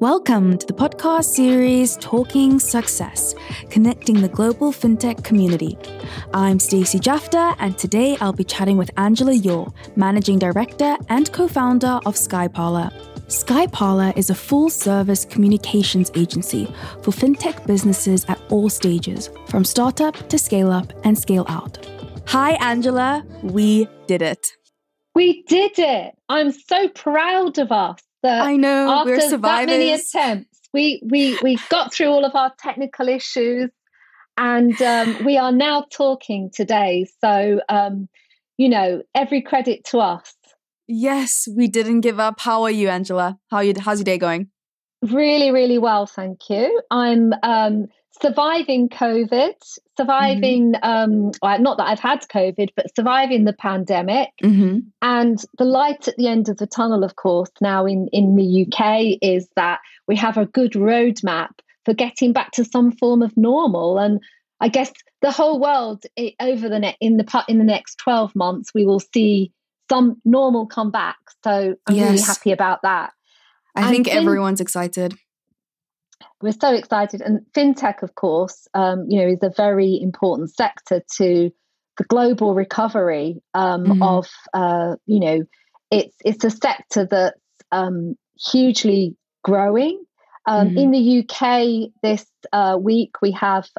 Welcome to the podcast series Talking Success, connecting the global fintech community. I'm Stacey Jafta, and today I'll be chatting with Angela Yore, Managing Director and co-founder of SkyParlour. SkyParlour is a full-service communications agency for fintech businesses at all stages, from startup to scale-up and scale-out. Hi, Angela. We did it. We did it. I'm so proud of us. I know, we're survivors. After that many attempts, we got through all of our technical issues, and we are now talking today. So, every credit to us. Yes, we didn't give up. How are you, Angela? How's your day going? Really, really well, thank you. I'm surviving COVID, not that I've had COVID, but surviving the pandemic. Mm-hmm. And the light at the end of the tunnel, of course, now in the UK is that we have a good roadmap for getting back to some form of normal. And I guess the whole world in the next 12 months, we will see some normal come back. So I'm really happy about that. I think everyone's excited. We're so excited. And FinTech, of course, is a very important sector to the global recovery of, it's a sector that's hugely growing. In the UK this week, we have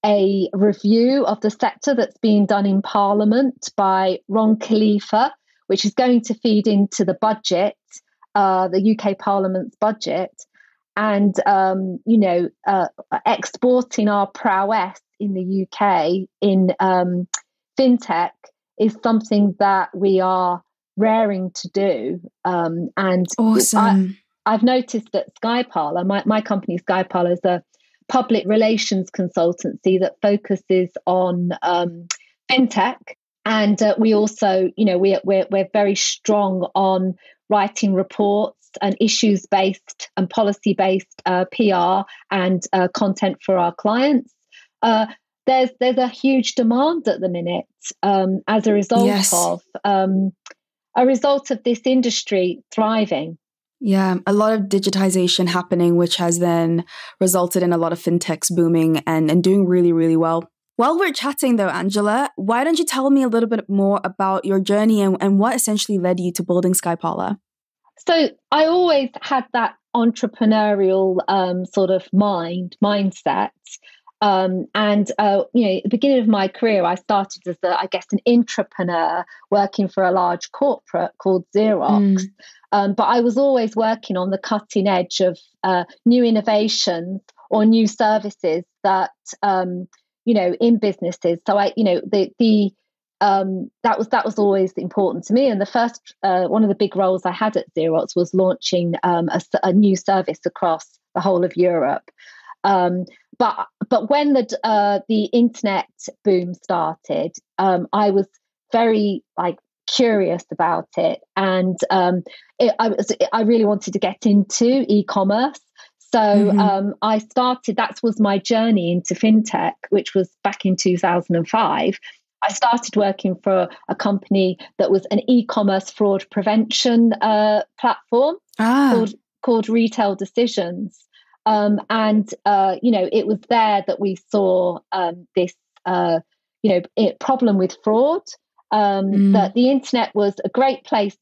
a review of the sector that's being done in Parliament by Ron Khalifa, which is going to feed into the budget, the UK Parliament's budget. And, exporting our prowess in the UK in FinTech is something that we are raring to do. And awesome. I've noticed that SkyParlour, my company SkyParlour, is a public relations consultancy that focuses on FinTech. And we also, we're very strong on writing reports and issues-based and policy-based PR and content for our clients. There's a huge demand at the minute as a result of this industry thriving. Yeah, a lot of digitization happening, which has then resulted in a lot of fintechs booming and doing really, really well. While we're chatting though, Angela, why don't you tell me a little bit more about your journey and what essentially led you to building SkyParlour? So I always had that entrepreneurial sort of mindset. At the beginning of my career, I started as an intrapreneur working for a large corporate called Xerox. But I was always working on the cutting edge of new innovations or new services that, in businesses. So that was always important to me. And the first, one of the big roles I had at Xerox was launching a new service across the whole of Europe. But when the internet boom started, I was very curious about it, and I really wanted to get into e-commerce. So I started. That was my journey into FinTech, which was back in 2005. I started working for a company that was an e-commerce fraud prevention platform called Retail Decisions. It was there that we saw this, problem with fraud, that the internet was a great place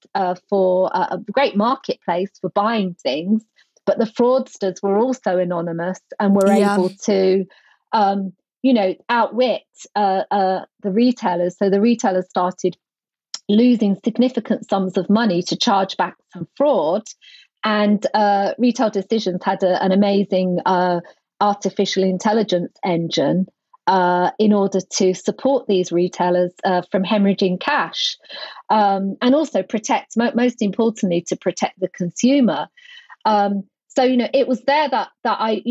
for a great marketplace for buying things, but the fraudsters were also anonymous and were able to, outwit the retailers. So the retailers started losing significant sums of money to charge back some fraud. And Retail Decisions had an amazing artificial intelligence engine in order to support these retailers from hemorrhaging cash, and also protect, most importantly, to protect the consumer. So, it was there that I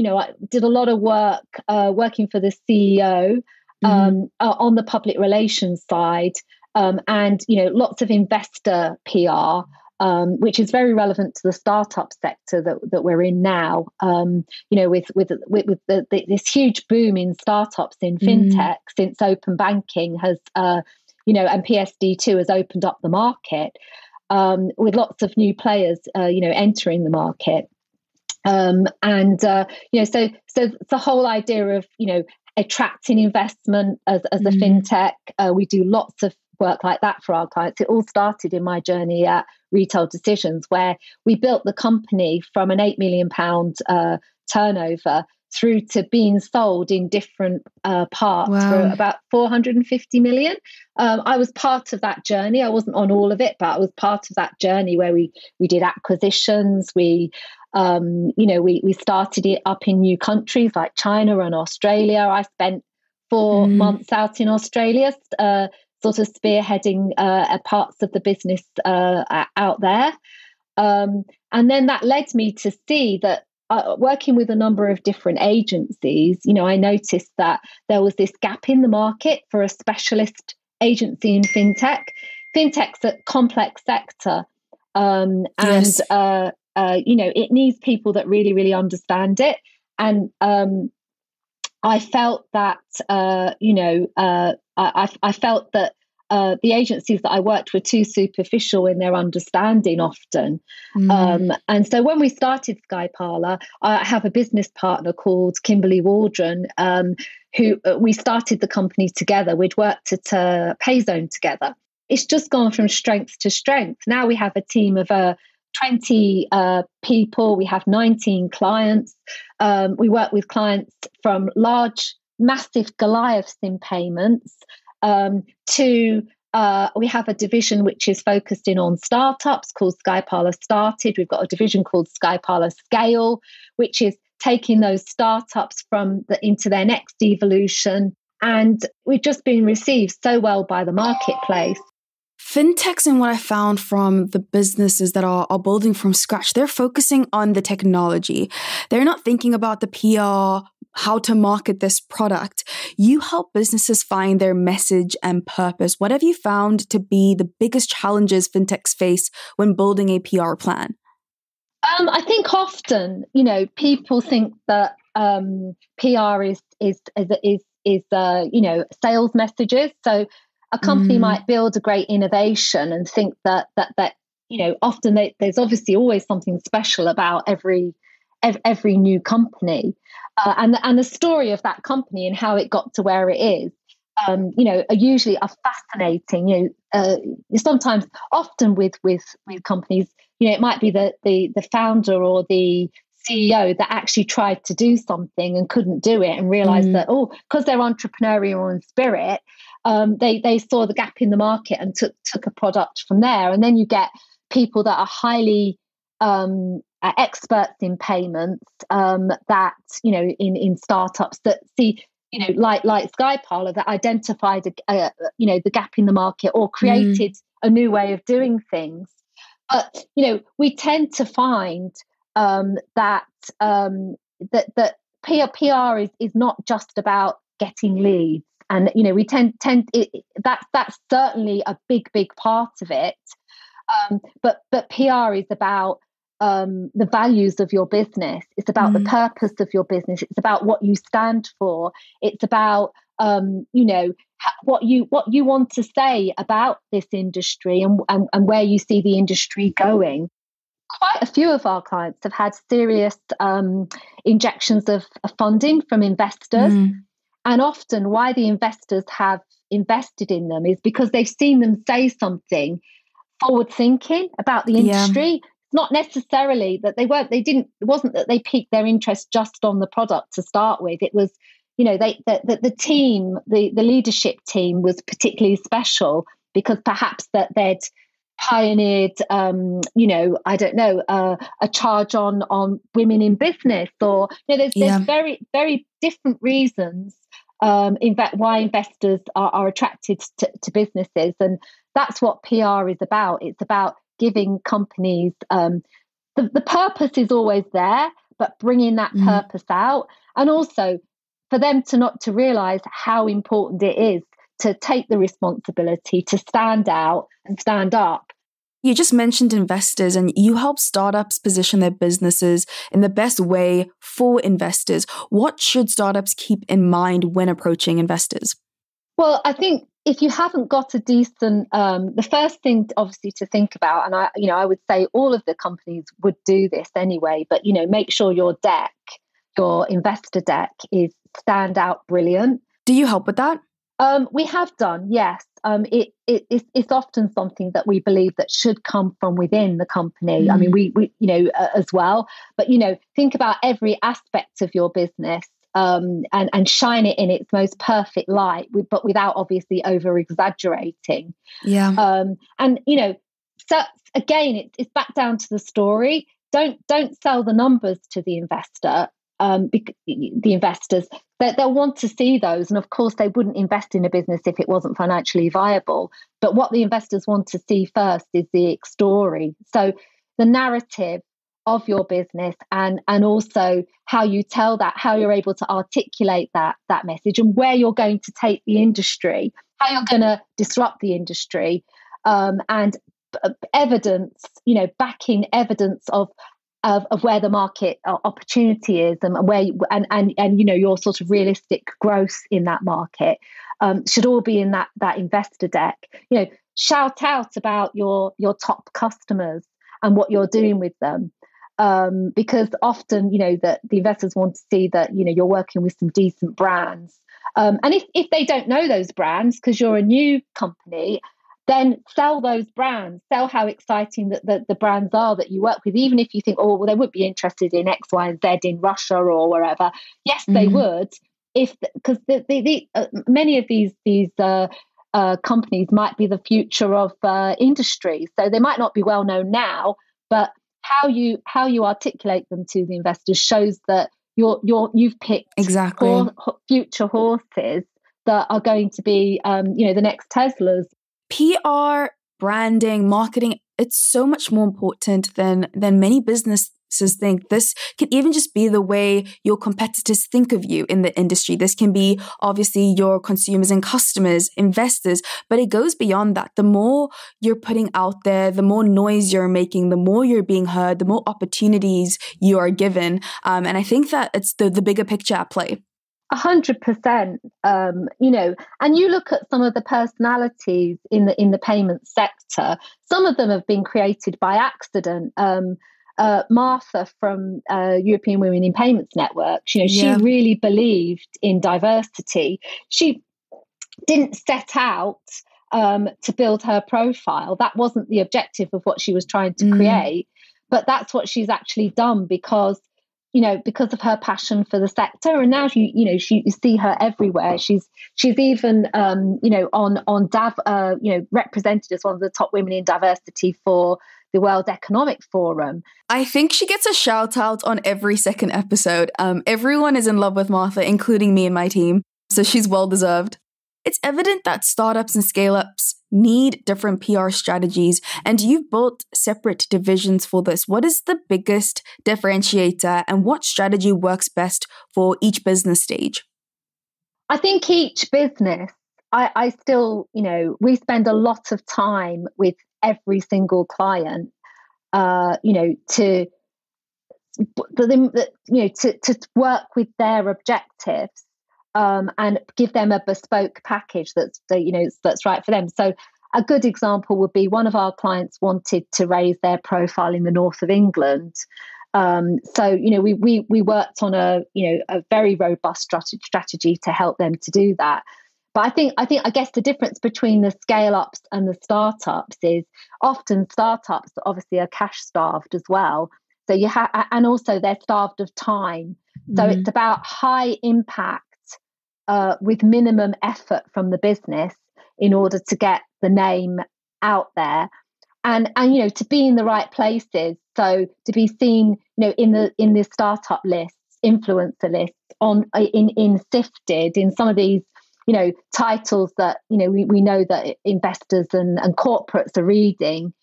did a lot of work working for the CEO on the public relations side, and lots of investor PR. Which is very relevant to the startup sector that we're in now. With this huge boom in startups in FinTech since open banking has, and PSD2 has opened up the market with lots of new players, entering the market. So the whole idea of, attracting investment as a fintech, we do lots of work like that for our clients. It all started in my journey at Retail Decisions, where we built the company from an £8 million turnover through to being sold in different parts for about 450 million. I was part of that journey. I wasn't on all of it, but I was part of that journey where we did acquisitions. We started it up in new countries like China and Australia. I spent 4 months out in Australia, sort of spearheading parts of the business out there. And then that led me to see that working with a number of different agencies, I noticed that there was this gap in the market for a specialist agency in fintech. Fintech's a complex sector, Yes. and it needs people that really, really understand it. And I felt that, I felt that the agencies that I worked were too superficial in their understanding often. And so when we started SkyParlour, I have a business partner called Kimberly Waldron, who we started the company together. We'd worked at Payzone together. It's just gone from strength to strength. Now we have a team of 20 people. We have 19 clients. We work with clients from large, massive Goliaths in payments to we have a division which is focused in on startups called SkyParlour Started. We've got a division called SkyParlour Scale, which is taking those startups into their next evolution. And we've just been received so well by the marketplace. Fintechs, and what I found from the businesses that are building from scratch, they're focusing on the technology. They're not thinking about the PR, how to market this product. You help businesses find their message and purpose. What have you found to be the biggest challenges fintechs face when building a PR plan? I think often, people think that PR is sales messages. So a company might build a great innovation and think that often there's obviously always something special about every new company, and the story of that company and how it got to where it is, usually are fascinating. Sometimes, often with companies, it might be the founder or the CEO that actually tried to do something and couldn't do it and realized that, because they're entrepreneurial in spirit, they saw the gap in the market and took a product from there. And then you get people that are highly experts in payments, that, in startups that see, like SkyParlour, that identified, the gap in the market or created a new way of doing things. But, we tend to find that PR is not just about getting leads. And, we tend that's certainly a big part of it. But PR is about the values of your business. It's about the purpose of your business. It's about what you stand for. It's about what you want to say about this industry and where you see the industry going. Quite a few of our clients have had serious injections of funding from investors. And often why the investors have invested in them is because they've seen them say something forward thinking about the industry. It's not necessarily that it wasn't that they piqued their interest just on the product to start with. It was, the team, the leadership team was particularly special because perhaps that they'd pioneered, a charge on women in business, or there's very, very different reasons why investors are attracted to businesses, and that's what PR is about. It's about giving companies the purpose is always there, but bringing that purpose out, and also for them to realize how important it is to take the responsibility to stand out and stand up. You just mentioned investors, and you help startups position their businesses in the best way for investors. What should startups keep in mind when approaching investors? Well, I think if you haven't got a decent, the first thing obviously to think about, and I would say all of the companies would do this anyway, but make sure your deck, your investor deck, is standout brilliant. Do you help with that? We have done, yes. It's often something that we believe that should come from within the company. I mean, we as well, but think about every aspect of your business. And shine it in its most perfect light, but without obviously over exaggerating. Yeah. And so again, it's back down to the story. Don't sell the numbers to the investor. The investors, they'll want to see those, and of course, they wouldn't invest in a business if it wasn't financially viable. But what the investors want to see first is the story. So the narrative of your business, and also how you tell that, how you're able to articulate that message, and where you're going to take the industry, how you're going to disrupt the industry, and evidence, backing evidence of where the market opportunity is, and where your sort of realistic growth in that market should all be in that investor deck. Shout out about your top customers and what you're doing with them. Because often, that the investors want to see that, you're working with some decent brands. And if they don't know those brands, because you're a new company, then sell those brands, sell how exciting that the brands are that you work with, even if you think, oh, well, they would be interested in X, Y, and Z in Russia or wherever. Yes, they would, because many of these companies might be the future of industry. So they might not be well known now, but how you articulate them to the investors shows that you've picked exactly future horses that are going to be the next Teslas. PR, branding, marketing, it's so much more important than many businesses think. This can even just be the way your competitors think of you in the industry. This can be obviously your consumers and customers, investors, but it goes beyond that. The more you're putting out there, the more noise you're making, the more you're being heard, the more opportunities you are given. And I think that it's the bigger picture at play. 100%. And you look at some of the personalities in the payment sector. Some of them have been created by accident. Martha from European Women in Payments Network, she really believed in diversity. She didn't set out to build her profile. That wasn't the objective of what she was trying to create, but that's what she's actually done because of her passion for the sector. And now you see her everywhere. She's even on represented as one of the top women in diversity for the World Economic Forum. I think she gets a shout out on every second episode. Everyone is in love with Martha, including me and my team. So she's well deserved. It's evident that startups and scale-ups need different PR strategies, and you've built separate divisions for this. What is the biggest differentiator, and what strategy works best for each business stage? I think each business, I still, we spend a lot of time with every single client, to work with their objectives. And give them a bespoke package that's right for them. So a good example would be one of our clients wanted to raise their profile in the north of England. So we worked on a very robust strategy to help them to do that. But I guess the difference between the scale ups and the startups is often startups obviously are cash starved as well. So and also they're starved of time. So it's about high impact. With minimum effort from the business in order to get the name out there, and to be in the right places. So to be seen, in the startup lists, influencer lists, in Sifted, in some of these, titles that we know that investors and corporates are reading.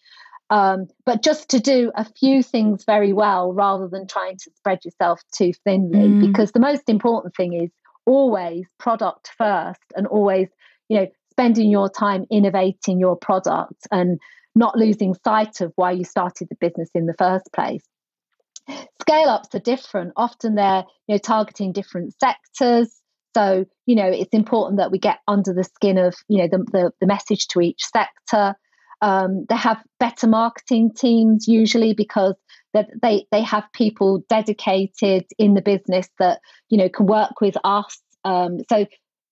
But just to do a few things very well rather than trying to spread yourself too thinly, because the most important thing is always product first, and always, spending your time innovating your product and not losing sight of why you started the business in the first place. Scale ups are different. Often they're, targeting different sectors. So, it's important that we get under the skin of, the message to each sector. They have better marketing teams usually because they have people dedicated in the business that, can work with us.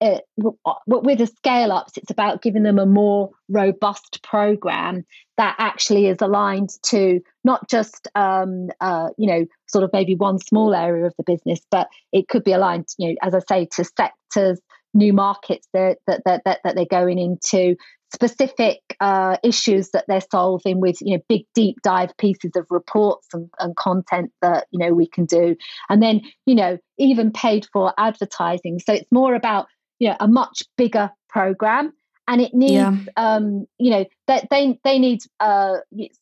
With the scale ups, it's about giving them a more robust program that actually is aligned to not just sort of maybe one small area of the business, but it could be aligned, as I say, to sectors, new markets that they're going into, specific issues that they're solving with big deep dive pieces of reports and content that we can do, and then even paid for advertising. So it's more about a much bigger program, and it needs that they need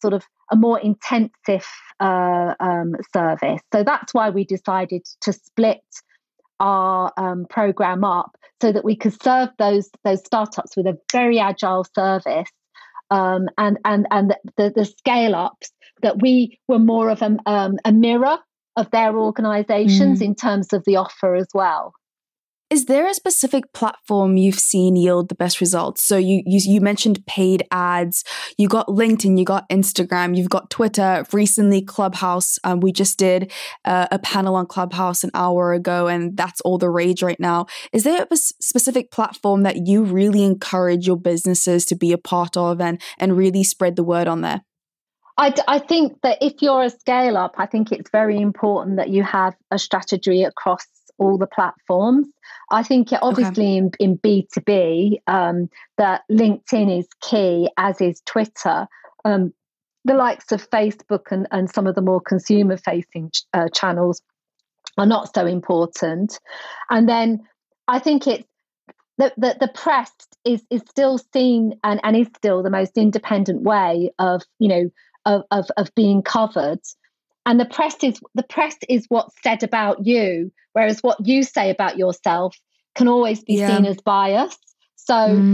sort of a more intensive service. So that's why we decided to split our program up so that we could serve those startups with a very agile service, and the scale ups, that we were more of a mirror of their organizations in terms of the offer as well. Is there a specific platform you've seen yield the best results? So you mentioned paid ads, you got LinkedIn, you got Instagram, you've got Twitter, recently Clubhouse. We just did a panel on Clubhouse an hour ago, and that's all the rage right now. Is there a specific platform that you really encourage your businesses to be a part of and really spread the word on there? I think that if you're a scale up, I think it's very important that you have a strategy across all the platforms. I think obviously in B2B, that LinkedIn is key, as is Twitter. The likes of Facebook and some of the more consumer-facing channels are not so important. And then I think it's the press is still seen and is still the most independent way of being covered. And the press is what's said about you, whereas what you say about yourself can always be seen as bias. So,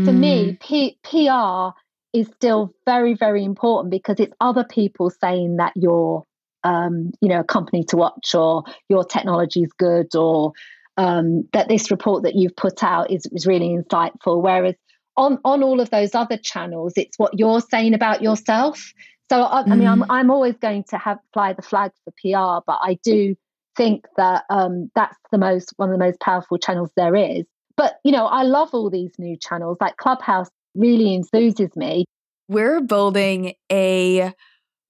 for me, PR is still very, very important because it's other people saying that you're, a company to watch, or your technology is good, or that this report that you've put out is really insightful. Whereas on all of those other channels, it's what you're saying about yourself. So, I mean, I'm always going to fly the flag for PR, but I do think that that's one of the most powerful channels there is. But, I love all these new channels. Like Clubhouse really enthuses me. We're building a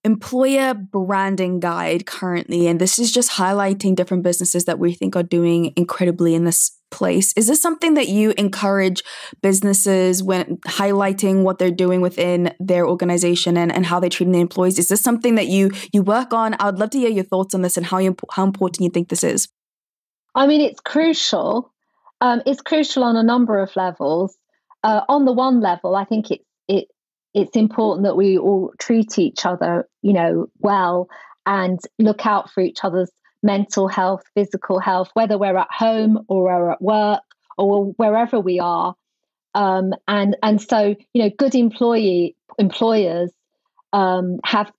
employer branding guide currently, and this is just highlighting different businesses that we think are doing incredibly in this place. Is this something that you encourage businesses when highlighting what they're doing within their organization and how they treat their employees? Is this something that you work on? I would love to hear your thoughts on this and how important you think this is. I mean, it's crucial. It's crucial on a number of levels. On the one level, I think it's important that we all treat each other, well, and look out for each other's mental health, physical health, whether we're at home or we're at work or wherever we are. And so, good employers have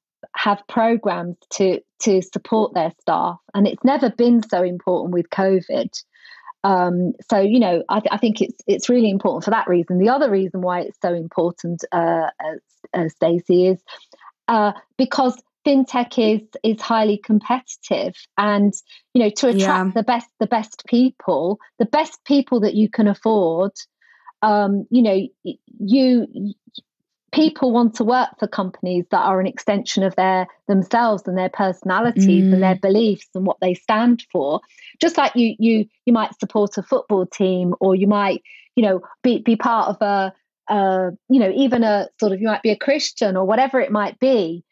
programs to support their staff, and it's never been so important with COVID. So, I think it's really important for that reason. The other reason why it's so important, Stacey, is because FinTech is highly competitive, and to attract the best people that you can afford. People want to work for companies that are an extension of themselves and their personalities and their beliefs and what they stand for. Just like you might support a football team, or you might, be part of even a sort of, you might be a Christian or whatever it might be.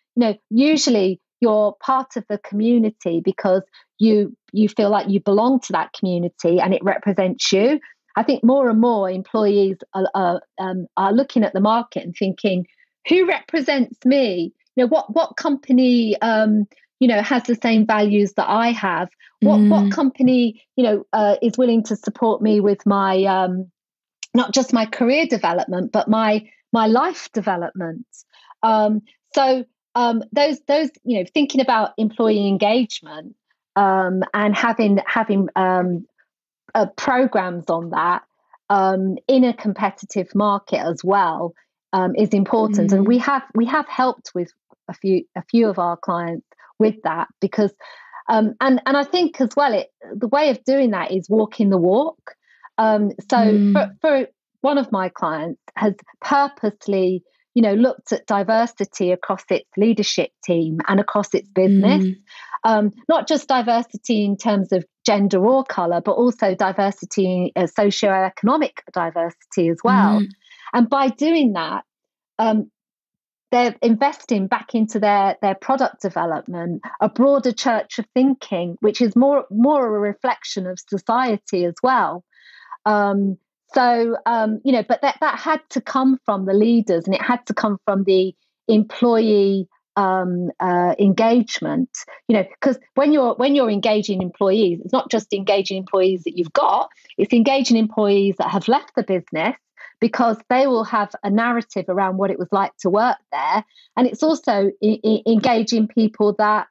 Usually you're part of the community because you feel like you belong to that community and it represents you. I think more and more employees are looking at the market and thinking, who represents me? What company has the same values that I have? What company is willing to support me with my not just my career development, but my life development? So those thinking about employee engagement and having programs on that in a competitive market as well is important. And we have helped with a few of our clients with that, because and I think as well, the way of doing that is walking the walk. For one of my clients has purposely, looked at diversity across its leadership team and across its business. Not just diversity in terms of gender or colour, but also diversity, socioeconomic diversity as well. And by doing that, they're investing back into their product development, a broader church of thinking, which is more a reflection of society as well. But that had to come from the leaders, and it had to come from the employee engagement. Because when you're engaging employees, it's not just engaging employees that you've got; it's engaging employees that have left the business, because they will have a narrative around what it was like to work there, and it's also engaging people that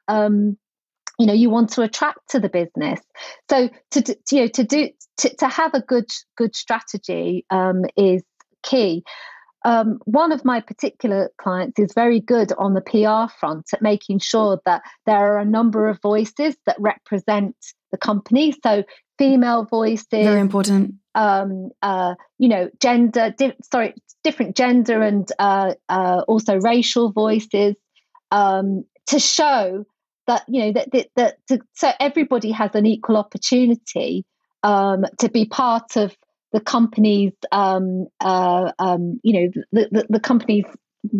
you want to attract to the business. So to have a good strategy is key. One of my particular clients is very good on the PR front at making sure that there are a number of voices that represent the company. So female voices, very important. Different gender and also racial voices, to show that so everybody has an equal opportunity to be part of the company's, the company's,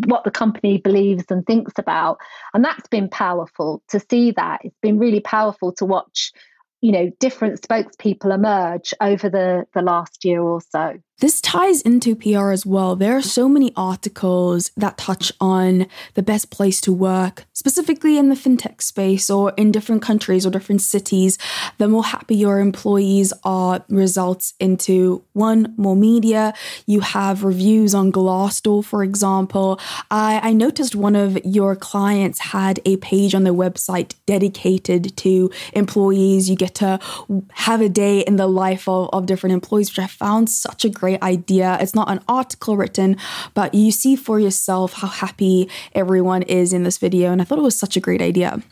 what the company believes and thinks about. And that's been powerful to see that. It's been really powerful to watch, different spokespeople emerge over the last year or so. This ties into PR as well. There are so many articles that touch on the best place to work, specifically in the fintech space or in different countries or different cities. The more happy your employees are results into more media. You have reviews on Glassdoor, for example. I noticed one of your clients had a page on their website dedicated to employees. You get to have a day in the life of different employees, which I found such a great idea. It's not an article written, but you see for yourself how happy everyone is in this video. And I thought it was such a great idea.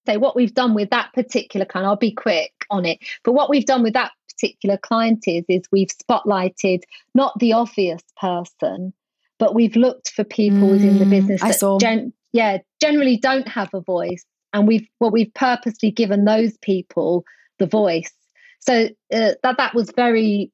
So what we've done with that particular client, I'll be quick on it, but what we've done with that particular client is we've spotlighted not the obvious person, but we've looked for people within the business that generally don't have a voice. And we've purposely given those people the voice. So that was very,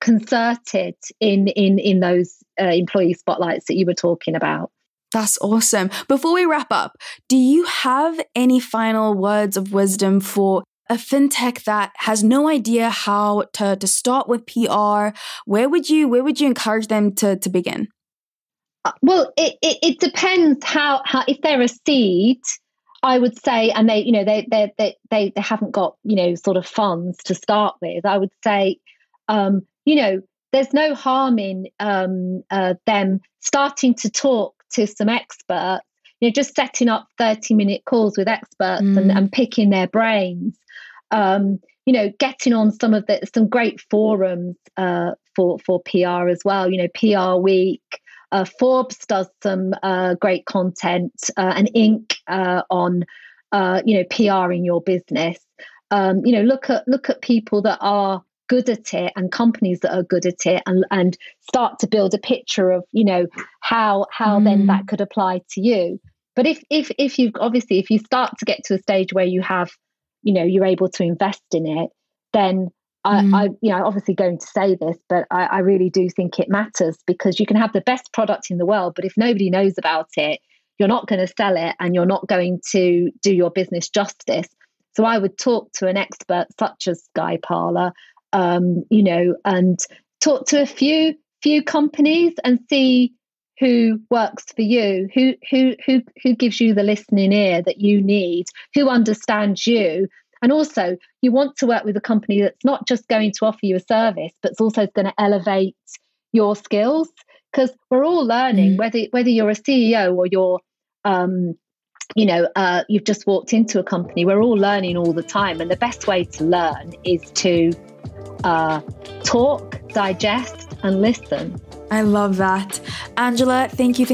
concerted in those employee spotlights that you were talking about. That's awesome. Before we wrap up, do you have any final words of wisdom for a fintech that has no idea how to start with PR? Where would you encourage them to begin? Well, it depends how if they're a seed, I would say, and they haven't got sort of funds to start with. I would say, there's no harm in them starting to talk to some experts. Just setting up 30-minute calls with experts and picking their brains. Getting on some great forums for PR as well. PR Week. Forbes does some great content and Inc. on PR in your business. Look at people that are good at it and companies that are good at it, and start to build a picture of how then that could apply to you. But if you start to get to a stage where you have you're able to invest in it, then I'm obviously going to say this, but I really do think it matters, because you can have the best product in the world, but if nobody knows about it, you're not going to sell it and you're not going to do your business justice. So I would talk to an expert such as SkyParlour, and talk to a few companies and see who works for you, who gives you the listening ear that you need, who understands you. And also, you want to work with a company that's not just going to offer you a service, but it's also going to elevate your skills, because we're all learning, whether you're a CEO or you're, you've just walked into a company. We're all learning all the time. And the best way to learn is to talk, digest, and listen. I love that. Angela, thank you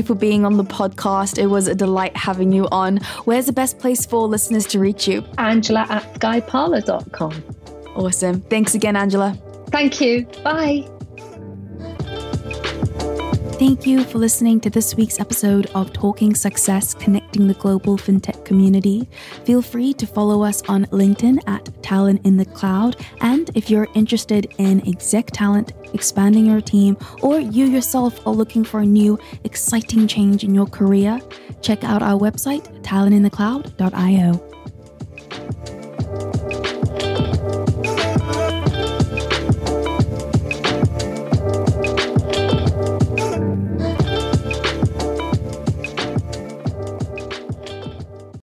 for being on the podcast. It was a delight having you on. Where's the best place for listeners to reach you? Angela@SkyParlour.com. Awesome. Thanks again, Angela. Thank you. Bye. Thank you for listening to this week's episode of Talking Success, Connecting the Global FinTech Community. Feel free to follow us on LinkedIn at Talent in the Cloud. And if you're interested in exec talent, expanding your team, or you yourself are looking for a new, exciting change in your career, check out our website, talentinthecloud.io.